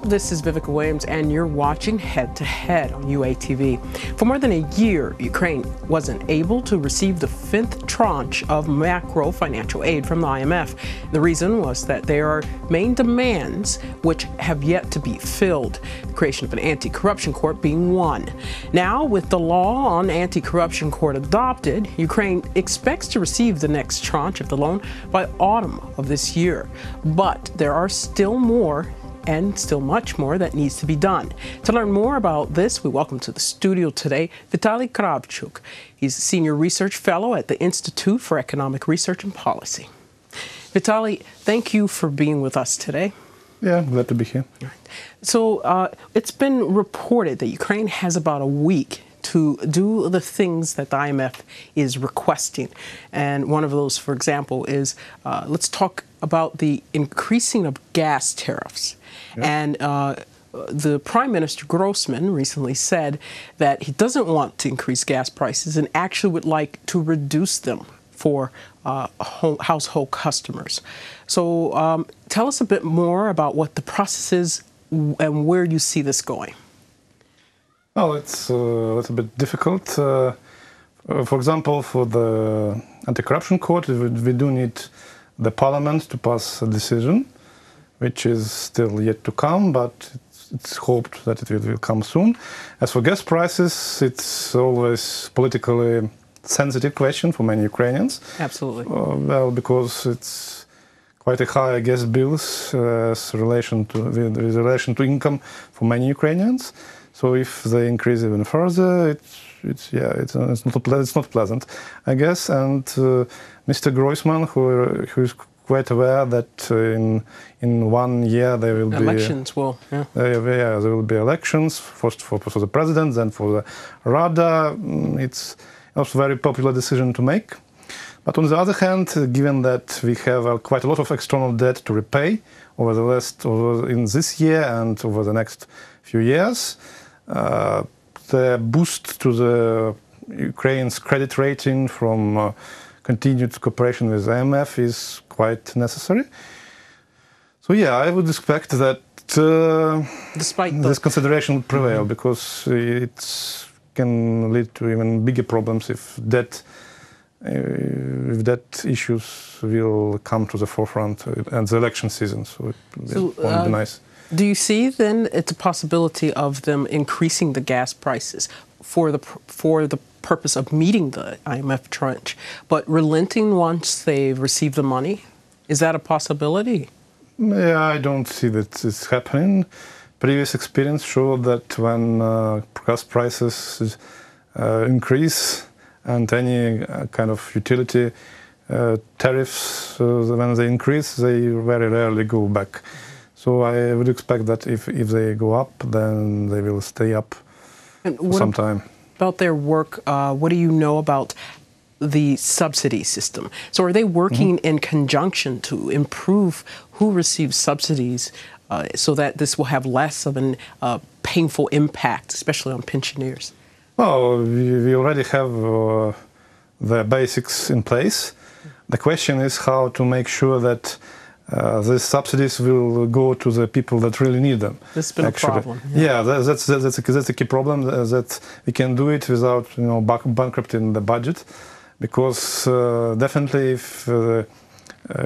This is Vivica Williams, and you're watching Head to Head on UATV. For more than a year, Ukraine wasn't able to receive the 5th tranche of macrofinancial aid from the IMF. The reason was that there are main demands which have yet to be filled, the creation of an anti-corruption court being one. Now, with the law on anti-corruption court adopted, Ukraine expects to receive the next tranche of the loan by autumn of this year. But there are still more and still much more that needs to be done. To learn more about this, we welcome to the studio today Vitaliy Kravchuk. He's a senior research fellow at the Institute for Economic Research and Policy. Vitaliy, thank you for being with us today. Yeah, glad to be here. So it's been reported that Ukraine has about a week to do the things that the IMF is requesting. And one of those, for example, is let's talk about the increasing of gas tariffs. Yeah. And the Prime Minister Grossman recently said that he doesn't want to increase gas prices and actually would like to reduce them for household customers. So tell us a bit more about what the process is and where you see this going. Well, it's a little bit difficult. For example, for the anti-corruption court, we do need the parliament to pass a decision, which is still yet to come, but it's hoped that it will come soon. As for gas prices, it's always politically sensitive question for many Ukrainians. Absolutely. Well, because it's quite a high gas bills with relation to income for many Ukrainians. So if they increase even further, it's not pleasant, I guess. And Mr. Grossman, who is quite aware that in 1 year there will be elections. There will be elections first for the president, then for the Rada. It's also a very popular decision to make. But on the other hand, given that we have quite a lot of external debt to repay in this year and over the next few years, the boost to the Ukraine's credit rating from continued cooperation with IMF is quite necessary. So yeah, I would expect that despite this consideration would prevail, because it can lead to even bigger problems if debt issues will come to the forefront and the election season. So it won't be nice. Do you see then it's a possibility of them increasing the gas prices for the purpose of meeting the IMF tranche, but relenting once they've received the money? Is that a possibility? Yeah, I don't see that it's happening. Previous experience showed that when gas prices increase and any kind of utility tariffs, when they increase, they very rarely go back. So I would expect that if they go up, then they will stay up for some time. About their work, what do you know about the subsidy system? So are they working in conjunction to improve who receives subsidies so that this will have less of a painful impact, especially on pensioners? Well, we already have the basics in place. The question is how to make sure that these subsidies will go to the people that really need them. This has been a problem. Yeah, that's a key problem, that we can do it without bankrupting the budget, because definitely if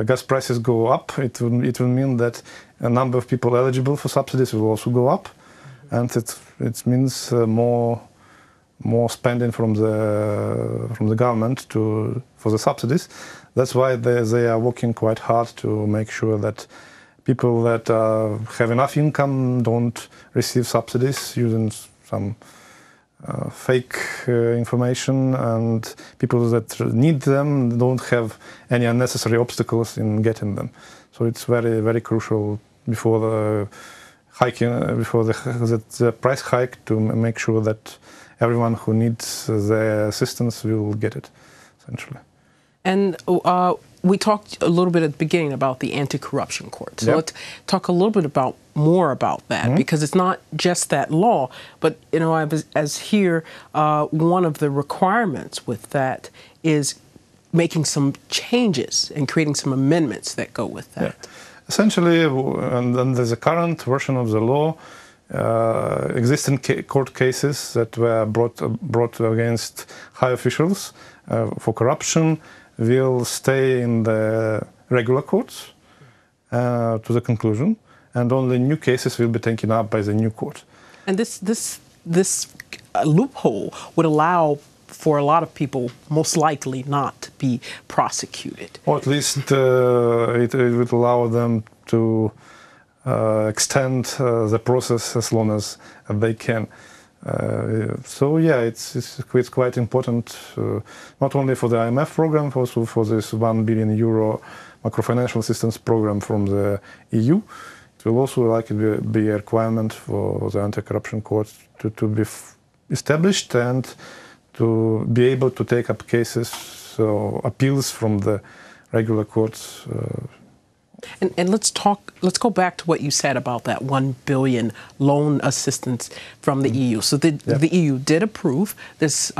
gas prices go up, it will mean that a number of people eligible for subsidies will also go up, and it means more spending from the government for the subsidies. That's why they are working quite hard to make sure that people that have enough income don't receive subsidies using some fake information, and people that need them don't have any unnecessary obstacles in getting them. So it's very, very crucial before the price hike to make sure that everyone who needs the assistance will get it, essentially. And we talked a little bit at the beginning about the anti-corruption court. So let's talk a little bit more about that, because it's not just that law, but as here, one of the requirements with that is making some changes and creating some amendments that go with that. Essentially, and under the current version of the law, existing court cases that were brought against high officials for corruption will stay in the regular courts to the conclusion, and only new cases will be taken up by the new court. And this loophole would allow for a lot of people, most likely, not to be prosecuted. Or at least it would allow them to extend the process as long as they can. So yeah, it's quite important, not only for the IMF program, but also for this €1 billion macrofinancial assistance program from the EU. It will also likely be a requirement for the anti-corruption court to be established and to be able to take up cases, so appeals from the regular courts. And let's go back to what you said about that 1 billion loan assistance from the EU. So the EU did approve this,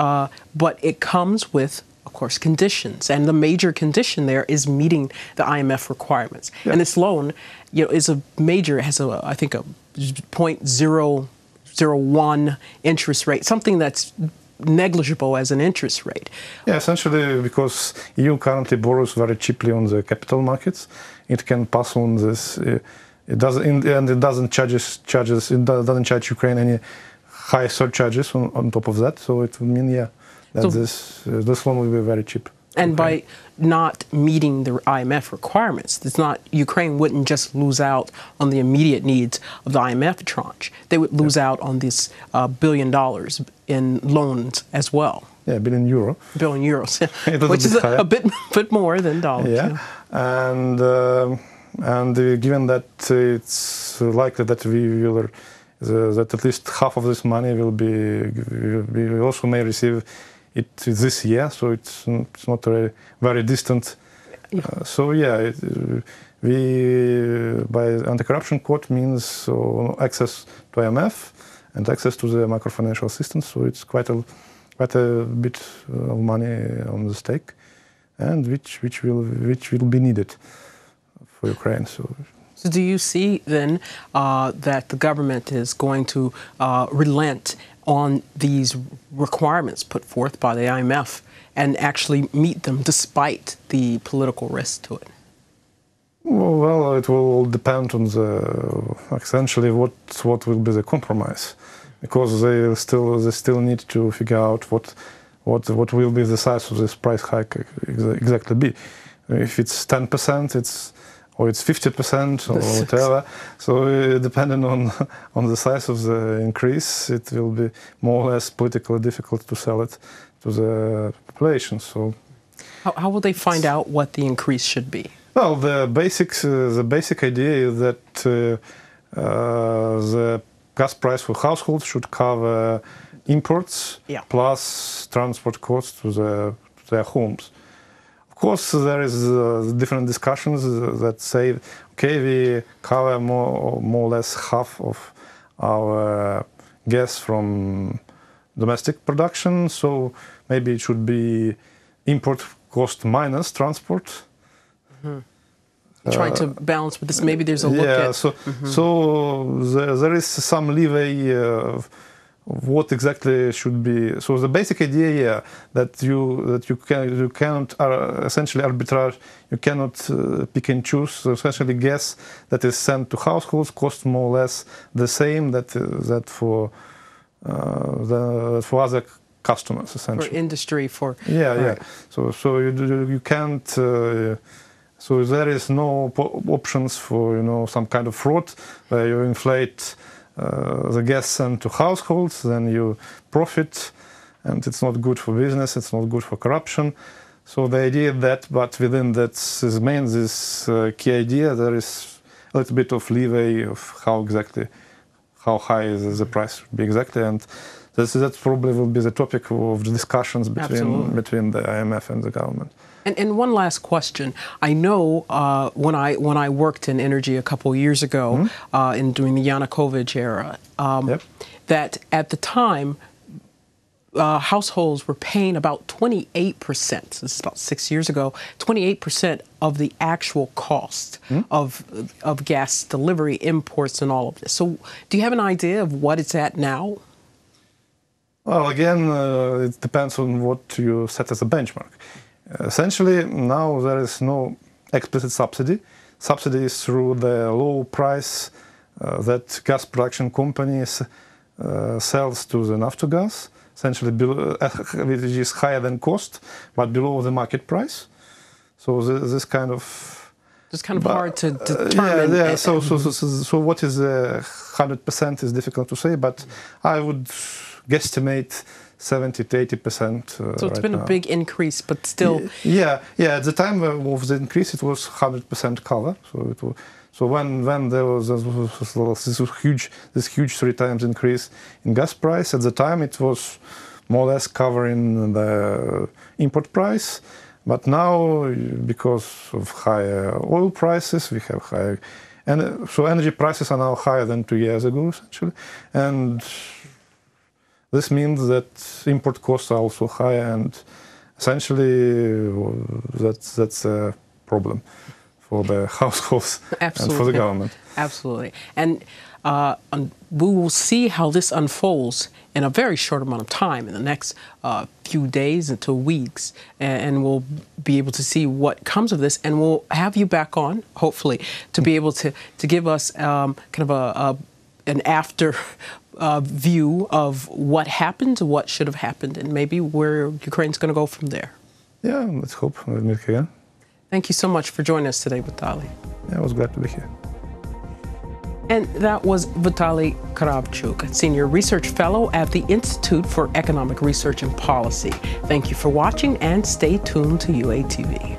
but it comes with, of course, conditions, and the major condition there is meeting the IMF requirements. Yeah. And this loan, is a major, has I think a 0.001 interest rate, something that's negligible as an interest rate. Yeah, essentially because EU currently borrows very cheaply on the capital markets. It can pass on this. It doesn't charge Ukraine any high surcharges on top of that. So it would mean, that so this loan will be very cheap. And by not meeting the IMF requirements, Ukraine wouldn't just lose out on the immediate needs of the IMF tranche. They would lose out on this $1 billion in loans as well. Yeah, €1 billion. €1 billion, which is a bit more than dollars. Yeah, and given that it's likely that that at least half of this money will we also may receive it this year, so it's not very distant. Yeah. By anti-corruption court means access to IMF and access to the macrofinancial assistance. So it's quite a bit of money on the stake, and which will be needed for Ukraine. So do you see then that the government is going to relent on these requirements put forth by the IMF and actually meet them despite the political risk to it? Well, it will depend on essentially what will be the compromise, because they still need to figure out what will be the size of this price hike exactly be. If it's 10%, or it's 50% or whatever. So depending on the size of the increase, it will be more or less politically difficult to sell it to the population. So how will they find out what the increase should be? Well, the basic idea is that the gas price for households should cover imports plus transport costs to their homes. Of course, there is different discussions that say, okay, we cover more or less half of our gas from domestic production, so maybe it should be import cost minus transport. Mm-hmm. Trying to balance with this, maybe there's a look at... So there is some leeway of what exactly should be. So the basic idea, that you cannot essentially arbitrage. You cannot pick and choose. So essentially, gas that is sent to households costs more or less the same that for other customers, essentially. For industry, right. So you can't. So there is no options for some kind of fraud where you inflate the gas sent to households, then you profit, and it's not good for business, it's not good for corruption. So the idea that, but within this key idea, there is a little bit of leeway of how high the price should be exactly, and that probably will be the topic of the discussions between the IMF and the government. And one last question. I know when I worked in energy a couple of years ago, during the Yanukovych era, that at the time, households were paying about 28%, this is about 6 years ago, 28% of the actual cost of gas delivery, imports, and all of this. So do you have an idea of what it's at now? Well, again, it depends on what you set as a benchmark. Essentially, now there is no explicit subsidy. Subsidy is through the low price that gas production companies sells to the Naftogaz, essentially below, which is higher than cost, but below the market price. So this kind of... It's kind of hard to determine. Yeah. So what is 100% is difficult to say, but I would guesstimate 70 to 80%. So it's been a big increase, but still. Yeah. At the time of the increase, it was 100% cover. So when there was this huge 3 times increase in gas price, at the time it was more or less covering the import price. But now, because of higher oil prices, we have higher, and so energy prices are now higher than 2 years ago, essentially, and this means that import costs are also higher, and essentially that's a problem for the households and for the government. Absolutely. And we will see how this unfolds in a very short amount of time, in the next few days until weeks, and we'll be able to see what comes of this, and we'll have you back on, hopefully, to be able to give us kind of an after view of what happened, what should have happened, and maybe where Ukraine's going to go from there. Yeah, let's hope we'll meet again. Thank you so much for joining us today, Vitaliy. Yeah, I was glad to be here. And that was Vitaliy Kravchuk, Senior Research Fellow at the Institute for Economic Research and Policy. Thank you for watching, and stay tuned to UATV.